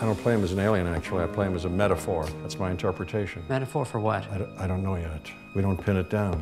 I don't play him as an alien, actually. I play him as a metaphor. That's my interpretation. Metaphor for what? I don't know yet. We don't pin it down.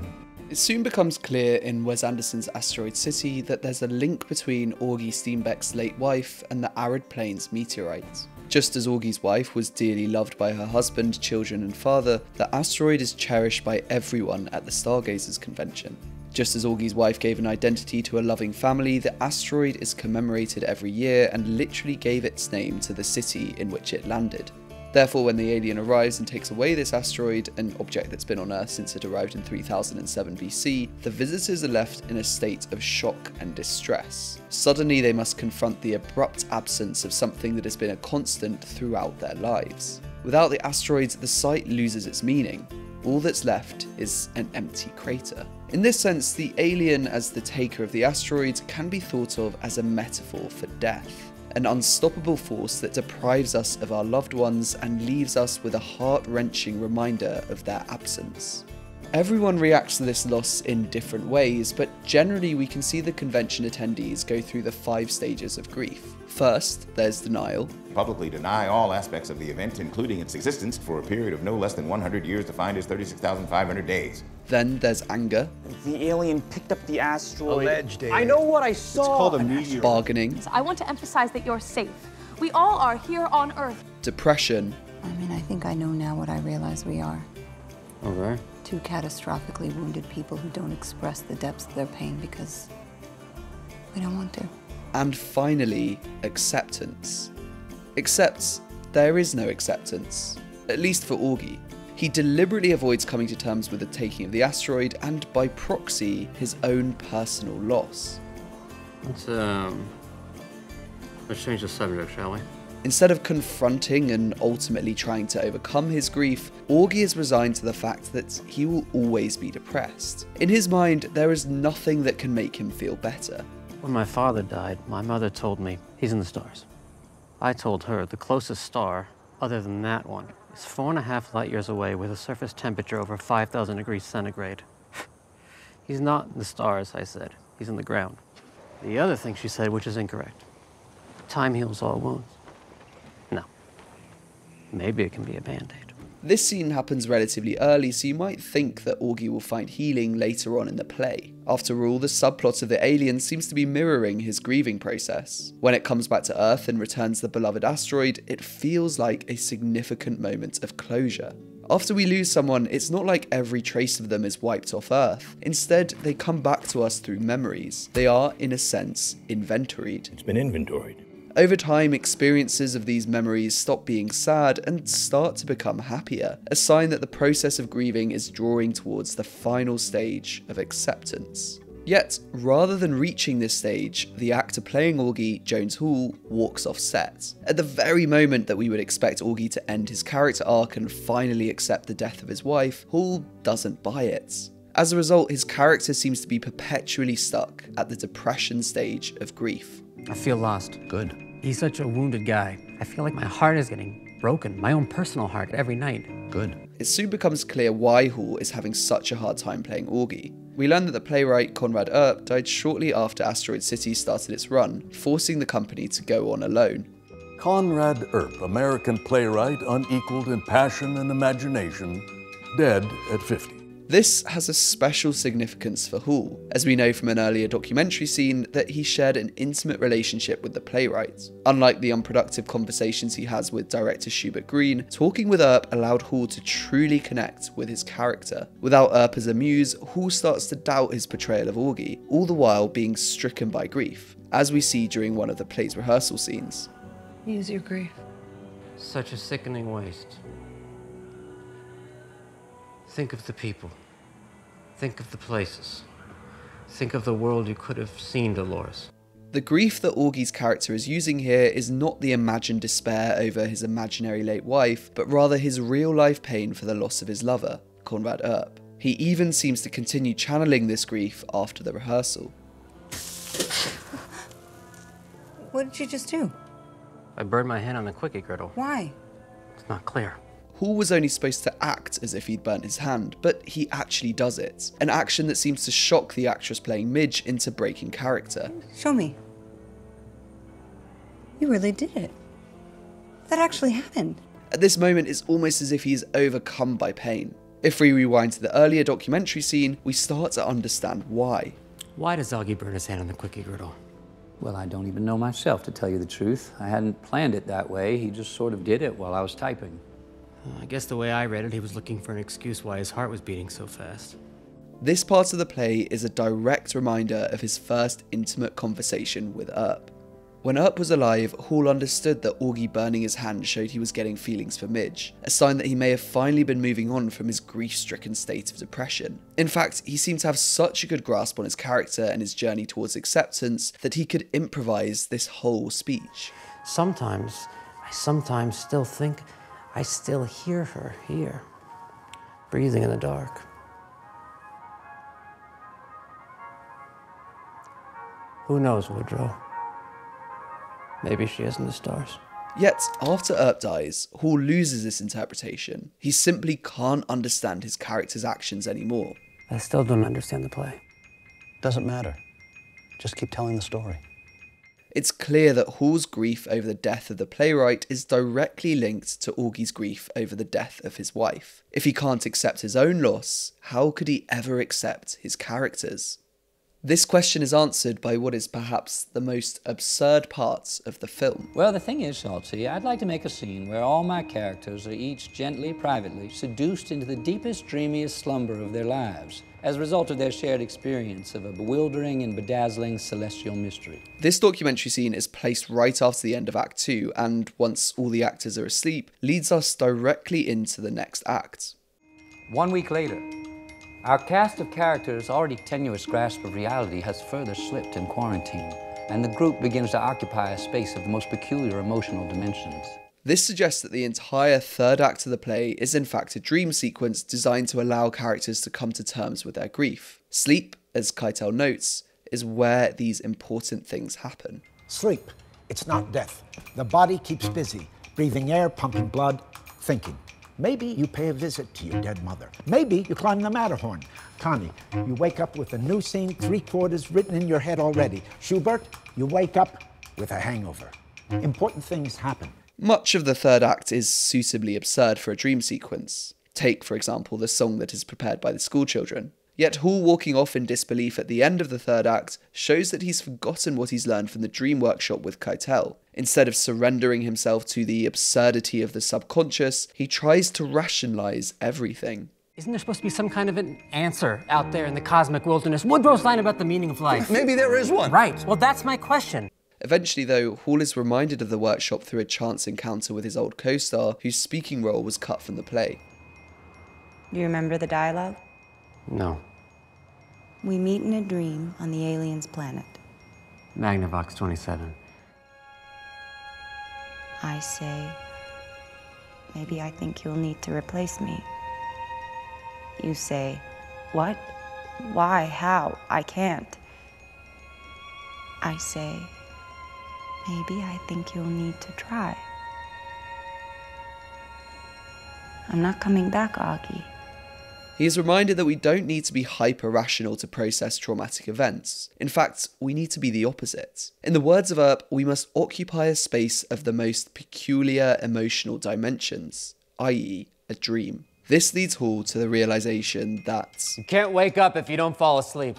It soon becomes clear in Wes Anderson's Asteroid City that there's a link between Augie Steenbeck's late wife and the arid plains meteorite. Just as Augie's wife was dearly loved by her husband, children and father, the asteroid is cherished by everyone at the Stargazers convention. Just as Augie's wife gave an identity to a loving family, the asteroid is commemorated every year and literally gave its name to the city in which it landed. Therefore, when the alien arrives and takes away this asteroid, an object that's been on Earth since it arrived in 3007 BC, the visitors are left in a state of shock and distress. Suddenly, they must confront the abrupt absence of something that has been a constant throughout their lives. Without the asteroid, the site loses its meaning. All that's left is an empty crater. In this sense, the alien as the taker of the asteroid can be thought of as a metaphor for death. An unstoppable force that deprives us of our loved ones and leaves us with a heart-wrenching reminder of their absence. Everyone reacts to this loss in different ways, but generally we can see the convention attendees go through the 5 stages of grief. First, there's denial. Publicly deny all aspects of the event, including its existence, for a period of no less than 100 years, defined as 36,500 days. Then there's anger. The alien picked up the asteroid. Alleged alien. I know what I saw. It's called a meteorite. Bargaining. I want to emphasize that you're safe. We all are here on Earth. Depression. I think I know now what I realize we are. Okay. 2 catastrophically wounded people who don't express the depths of their pain because we don't want to. And finally, acceptance. Except there is no acceptance, at least for Augie. He deliberately avoids coming to terms with the taking of the asteroid and, by proxy, his own personal loss. Let's change the subject, shall we? Instead of confronting and ultimately trying to overcome his grief, Augie is resigned to the fact that he will always be depressed. In his mind, there is nothing that can make him feel better. When my father died, my mother told me he's in the stars. I told her the closest star, other than that one, is 4.5 light years away with a surface temperature over 5,000 degrees centigrade. He's not in the stars, I said. He's in the ground. The other thing she said, which is incorrect. Time heals all wounds. No. Maybe it can be a band-aid. This scene happens relatively early, so you might think that Augie will find healing later on in the play. After all, the subplot of the alien seems to be mirroring his grieving process. When it comes back to Earth and returns the beloved asteroid, it feels like a significant moment of closure. After we lose someone, it's not like every trace of them is wiped off Earth. Instead, they come back to us through memories. They are, in a sense, inventoried. It's been inventoried. Over time, experiences of these memories stop being sad and start to become happier, a sign that the process of grieving is drawing towards the final stage of acceptance. Yet, rather than reaching this stage, the actor playing Augie, Jones Hall, walks off set. At the very moment that we would expect Augie to end his character arc and finally accept the death of his wife, Hall doesn't buy it. As a result, his character seems to be perpetually stuck at the depression stage of grief. I feel lost. Good. He's such a wounded guy. I feel like my heart is getting broken, my own personal heart, every night. Good. It soon becomes clear why Hall is having such a hard time playing Augie. We learn that the playwright Conrad Earp died shortly after Asteroid City started its run, forcing the company to go on alone. Conrad Earp, American playwright, unequaled in passion and imagination, dead at 50. This has a special significance for Hall, as we know from an earlier documentary scene that he shared an intimate relationship with the playwright. Unlike the unproductive conversations he has with director Schubert Green, talking with Earp allowed Hall to truly connect with his character. Without Earp as a muse, Hall starts to doubt his portrayal of Augie, all the while being stricken by grief, as we see during one of the play's rehearsal scenes. Use your grief. Such a sickening waste. Think of the people. Think of the places. Think of the world you could have seen, Dolores. The grief that Augie's character is using here is not the imagined despair over his imaginary late wife, but rather his real-life pain for the loss of his lover, Conrad Earp. He even seems to continue channeling this grief after the rehearsal. What did you just do? I burned my hand on the quickie griddle. Why? It's not clear. Hall was only supposed to act as if he'd burnt his hand, but he actually does it. An action that seems to shock the actress playing Midge into breaking character. Show me. You really did it. That actually happened. At this moment, it's almost as if he is overcome by pain. If we rewind to the earlier documentary scene, we start to understand why. Why does Augie burn his hand on the quickie griddle? Well, I don't even know myself, to tell you the truth. I hadn't planned it that way. He just sort of did it while I was typing. I guess the way I read it, he was looking for an excuse why his heart was beating so fast. This part of the play is a direct reminder of his first intimate conversation with Earp. When Earp was alive, Hall understood that Augie burning his hand showed he was getting feelings for Midge, a sign that he may have finally been moving on from his grief-stricken state of depression. In fact, he seemed to have such a good grasp on his character and his journey towards acceptance that he could improvise this whole speech. Sometimes still think I still hear her here, breathing in the dark. Who knows, Woodrow? Maybe she is in the stars. Yet, after Earp dies, Hall loses this interpretation. He simply can't understand his character's actions anymore. I still don't understand the play. Doesn't matter. Just keep telling the story. It's clear that Hall's grief over the death of the playwright is directly linked to Augie's grief over the death of his wife. If he can't accept his own loss, how could he ever accept his character's? This question is answered by what is perhaps the most absurd parts of the film. Well, the thing is, Salty, I'd like to make a scene where all my characters are each gently, privately seduced into the deepest, dreamiest slumber of their lives as a result of their shared experience of a bewildering and bedazzling celestial mystery. This documentary scene is placed right after the end of Act 2 and, once all the actors are asleep, leads us directly into the next act. 1 week later, our cast of characters' already tenuous grasp of reality has further slipped in quarantine, and the group begins to occupy a space of the most peculiar emotional dimensions. This suggests that the entire third act of the play is in fact a dream sequence designed to allow characters to come to terms with their grief. Sleep, as Keitel notes, is where these important things happen. Sleep, it's not death. The body keeps busy, breathing air, pumping blood, thinking. Maybe you pay a visit to your dead mother. Maybe you climb the Matterhorn. Connie, you wake up with a new scene 3/4 written in your head already. Schubert, you wake up with a hangover. Important things happen. Much of the third act is suitably absurd for a dream sequence. Take, for example, the song that is prepared by the schoolchildren. Yet Hall walking off in disbelief at the end of the third act shows that he's forgotten what he's learned from the dream workshop with Keitel. Instead of surrendering himself to the absurdity of the subconscious, he tries to rationalize everything. Isn't there supposed to be some kind of an answer out there in the cosmic wilderness? Woodrow's line about the meaning of life. Maybe there is one. Right. Well, that's my question. Eventually, though, Hall is reminded of the workshop through a chance encounter with his old co-star, whose speaking role was cut from the play. Do you remember the dialogue? No. We meet in a dream on the alien's planet. Magnavox 27. I say, maybe I think you'll need to replace me. You say, what? Why? How? I can't. I say, maybe I think you'll need to try. I'm not coming back, Augie. He is reminded that we don't need to be hyper-rational to process traumatic events. In fact, we need to be the opposite. In the words of Earp, we must occupy a space of the most peculiar emotional dimensions, i.e. a dream. This leads Hall to the realization that you can't wake up if you don't fall asleep.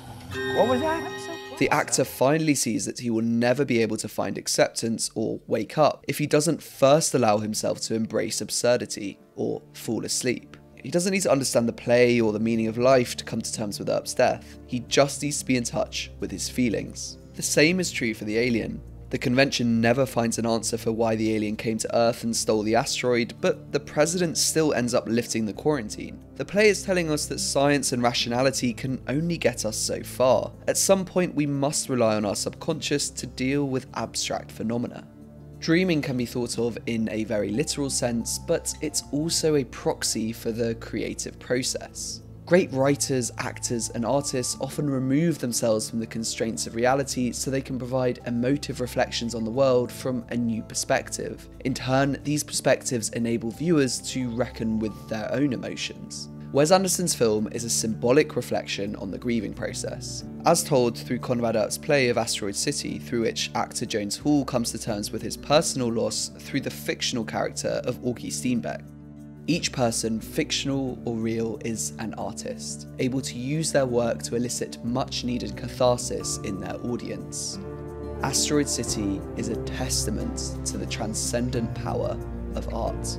What was that? The actor finally sees that he will never be able to find acceptance or wake up if he doesn't first allow himself to embrace absurdity or fall asleep. He doesn't need to understand the play or the meaning of life to come to terms with Earp's death. He just needs to be in touch with his feelings. The same is true for the alien. The convention never finds an answer for why the alien came to Earth and stole the asteroid, but the president still ends up lifting the quarantine. The play is telling us that science and rationality can only get us so far. At some point, we must rely on our subconscious to deal with abstract phenomena. Dreaming can be thought of in a very literal sense, but it's also a proxy for the creative process. Great writers, actors, and artists often remove themselves from the constraints of reality so they can provide emotive reflections on the world from a new perspective. In turn, these perspectives enable viewers to reckon with their own emotions. Wes Anderson's film is a symbolic reflection on the grieving process, as told through Conrad Earp's play of Asteroid City, through which actor Jones Hall comes to terms with his personal loss through the fictional character of Augie Steenbeck. Each person, fictional or real, is an artist, able to use their work to elicit much needed catharsis in their audience. Asteroid City is a testament to the transcendent power of art.